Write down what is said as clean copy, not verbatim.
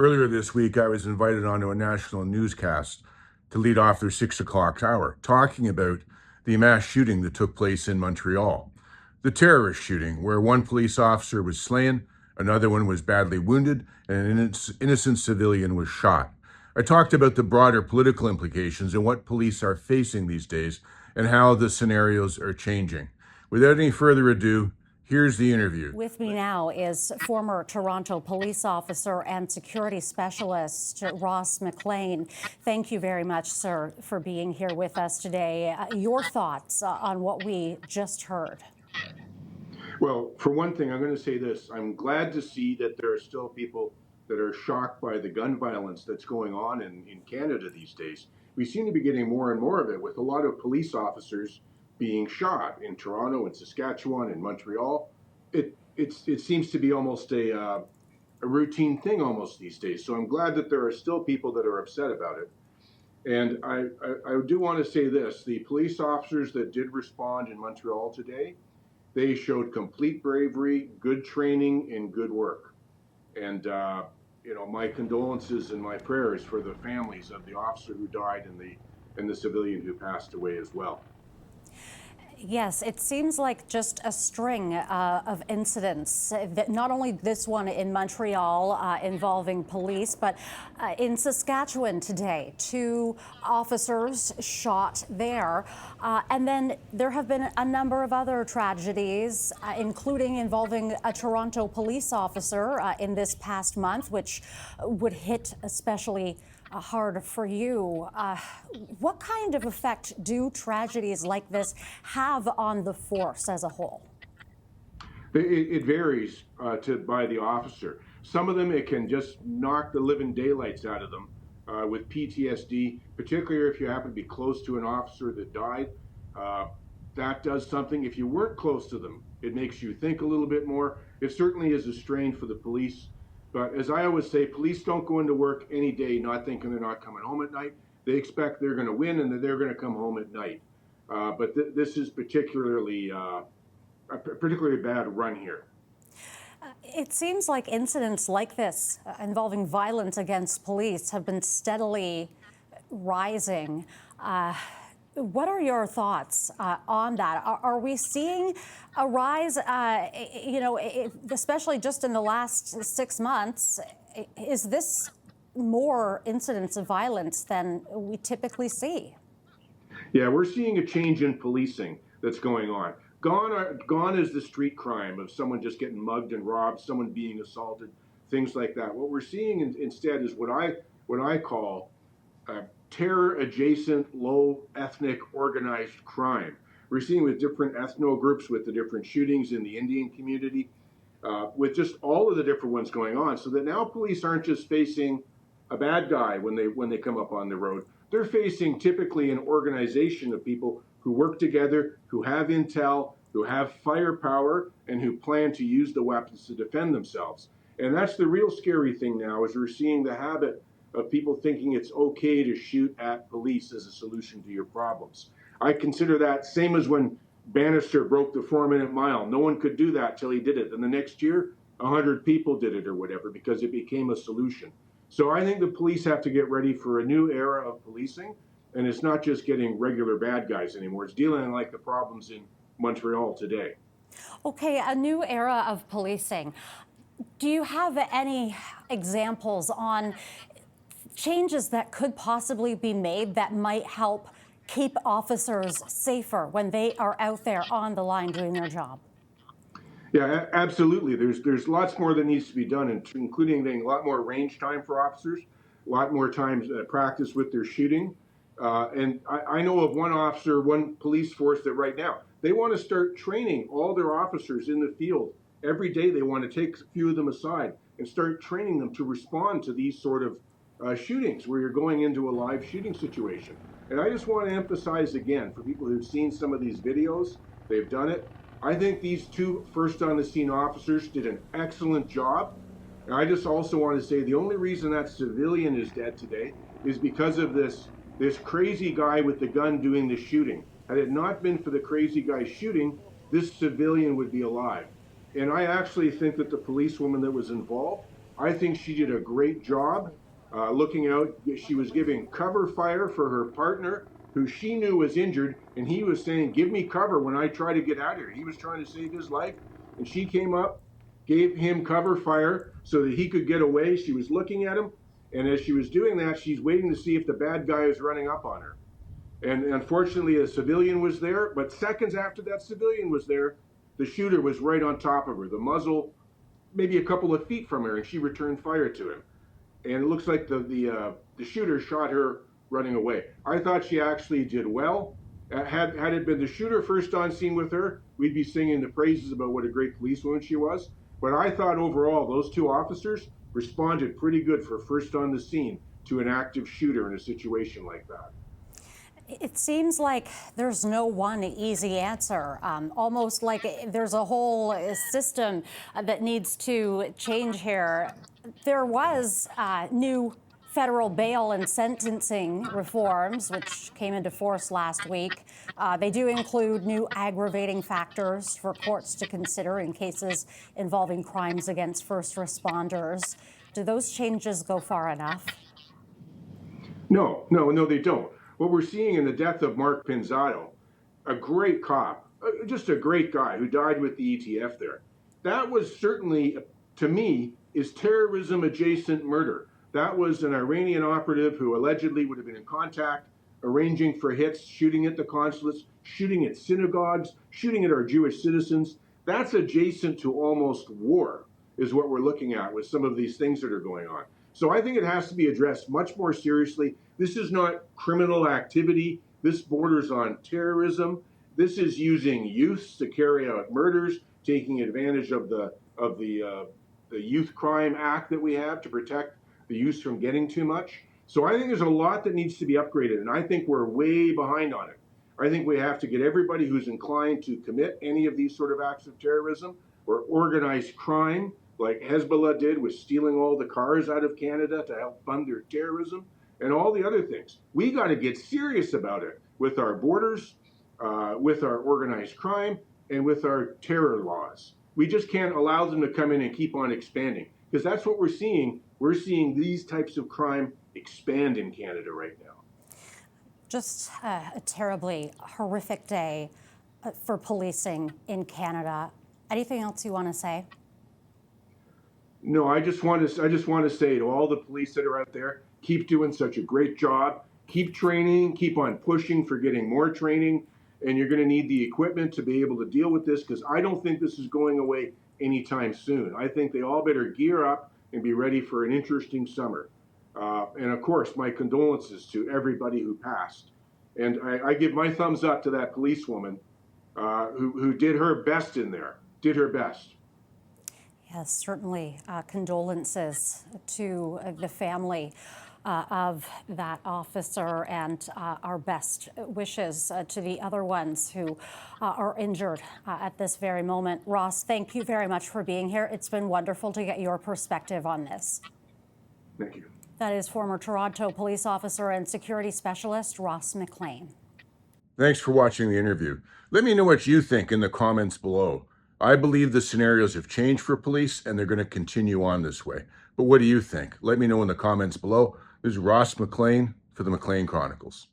Earlier this week, I was invited onto a national newscast to lead off their 6 o'clock hour, talking about the mass shooting that took place in Montreal. The terrorist shooting, where one police officer was slain, another one was badly wounded, and an innocent civilian was shot. I talked about the broader political implications and what police are facing these days and how the scenarios are changing. Without any further ado, here's the interview. With me now is former Toronto police officer and security specialist Ross McLean. Thank you very much, sir, for being here with us today. Your thoughts on what we just heard? Well, for one thing, I'm going to say this. I'm glad to see that there are still people that are shocked by the gun violence that's going on in Canada these days. We seem to be getting more and more of it, with a lot of police officers being shot in Toronto and Saskatchewan and Montreal. It seems to be almost a routine thing almost these days. So I'm glad that there are still people that are upset about it. And I do want to say this. The police officers that did respond in Montreal today, they showed complete bravery, good training, and good work. And, my condolences and my prayers for the families of the officer who died and the civilian who passed away as well. Yes, it seems like just a string of incidents, that not only this one in Montreal involving police, but in Saskatchewan today, 2 officers shot there. And then there have been a number of other tragedies, including involving a Toronto police officer in this past month, which would hit especially hard for you. What kind of effect do tragedies like this have on the force as a whole? It varies by the officer. Some of them, it can just knock the living daylights out of them with PTSD, particularly if you happen to be close to an officer that died. That does something. If you weren't close to them, it makes you think a little bit more. It certainly is a strain for the police. But as I always say, police don't go into work any day not thinking they're not coming home at night. They expect they're going to win and that they're going to come home at night. But this is particularly a bad run here. It seems like incidents like this involving violence against police have been steadily rising. What are your thoughts on that? Are we seeing a rise, especially just in the last 6 months? Is this more incidents of violence than we typically see? Yeah, we're seeing a change in policing that's going on. Gone is the street crime of someone just getting mugged and robbed, someone being assaulted, things like that. What we're seeing instead is what I call terror-adjacent, low-ethnic organized crime. We're seeing with different ethno groups, with the different shootings in the Indian community, with just all of the different ones going on, so that now police aren't just facing a bad guy when they come up on the road. They're facing typically an organization of people who work together, who have intel, who have firepower, and who plan to use the weapons to defend themselves. And that's the real scary thing now, is we're seeing the habit of people thinking it's okay to shoot at police as a solution to your problems. I consider that same as when Bannister broke the 4-minute mile. No one could do that till he did it. And the next year, 100 people did it or whatever, because it became a solution. So I think the police have to get ready for a new era of policing. And it's not just getting regular bad guys anymore. It's dealing like the problems in Montreal today. Okay, a new era of policing. Do you have any examples on changes that could possibly be made that might help keep officers safer when they are out there on the line doing their job? Yeah, absolutely. There's lots more that needs to be done, including getting a lot more range time for officers, a lot more time practice with their shooting. And I know of one officer, one police force that right now, they want to start training all their officers in the field. Every day they want to take a few of them aside and start training them to respond to these sort of shootings where you're going into a live shooting situation. And I just want to emphasize again, for people who've seen some of these videos, they've done it. I think these 2 first on the scene officers did an excellent job. And I just also want to say the only reason that civilian is dead today is because of this crazy guy with the gun doing the shooting. Had it not been for the crazy guy shooting, this civilian would be alive. And I actually think that the policewoman that was involved, I think she did a great job looking out. She was giving cover fire for her partner, who she knew was injured, and he was saying, "Give me cover when I try to get out of here." He was trying to save his life, and she came up, gave him cover fire so that he could get away. She was looking at him, and as she was doing that, she's waiting to see if the bad guy is running up on her. And unfortunately, a civilian was there, but seconds after that civilian was there, the shooter was right on top of her, the muzzle maybe a couple of feet from her, and she returned fire to him. And it looks like the shooter shot her running away. I thought she actually did well. Had it been the shooter first on scene with her, we'd be singing the praises about what a great policewoman she was. But I thought overall those two officers responded pretty good for first on the scene to an active shooter in a situation like that. It seems like there's no one easy answer, almost like there's a whole system that needs to change here. There was new federal bail and sentencing reforms, which came into force last week. They do include new aggravating factors for courts to consider in cases involving crimes against first responders. Do those changes go far enough? No, they don't. What we're seeing in the death of Mark Pinzado, a great cop, just a great guy who died with the ETF there, that was certainly, to me, is terrorism adjacent murder. That was an Iranian operative who allegedly would have been in contact, arranging for hits, shooting at the consulates, shooting at synagogues, shooting at our Jewish citizens. That's adjacent to almost war, is what we're looking at with some of these things that are going on. So I think it has to be addressed much more seriously. This is not criminal activity. This borders on terrorism. This is using youths to carry out murders, taking advantage of the Youth Crime Act that we have to protect the youth from getting too much. So I think there's a lot that needs to be upgraded, and I think we're way behind on it. I think we have to get everybody who's inclined to commit any of these sort of acts of terrorism or organized crime, like Hezbollah did with stealing all the cars out of Canada to help fund their terrorism, and all the other things. We got to get serious about it with our borders, with our organized crime, and with our terror laws. We just can't allow them to come in and keep on expanding, because that's what we're seeing. We're seeing these types of crime expand in Canada right now. Just a terribly horrific day for policing in Canada. Anything else you want to say? No, I just want to say to all the police that are out there, keep doing such a great job. Keep training, keep on pushing for getting more training, and you're going to need the equipment to be able to deal with this, because I don't think this is going away anytime soon. I think they all better gear up and be ready for an interesting summer. And of course, my condolences to everybody who passed. And I give my thumbs up to that policewoman who did her best in there, did her best. Yes, certainly condolences to the family of that officer, and our best wishes to the other ones who are injured at this very moment. Ross, thank you very much for being here. It's been wonderful to get your perspective on this. Thank you. That is former Toronto police officer and security specialist Ross McLean. Thanks for watching the interview. Let me know what you think in the comments below. I believe the scenarios have changed for police and they're going to continue on this way. But what do you think? Let me know in the comments below. This is Ross McLean for the McLean Chronicles.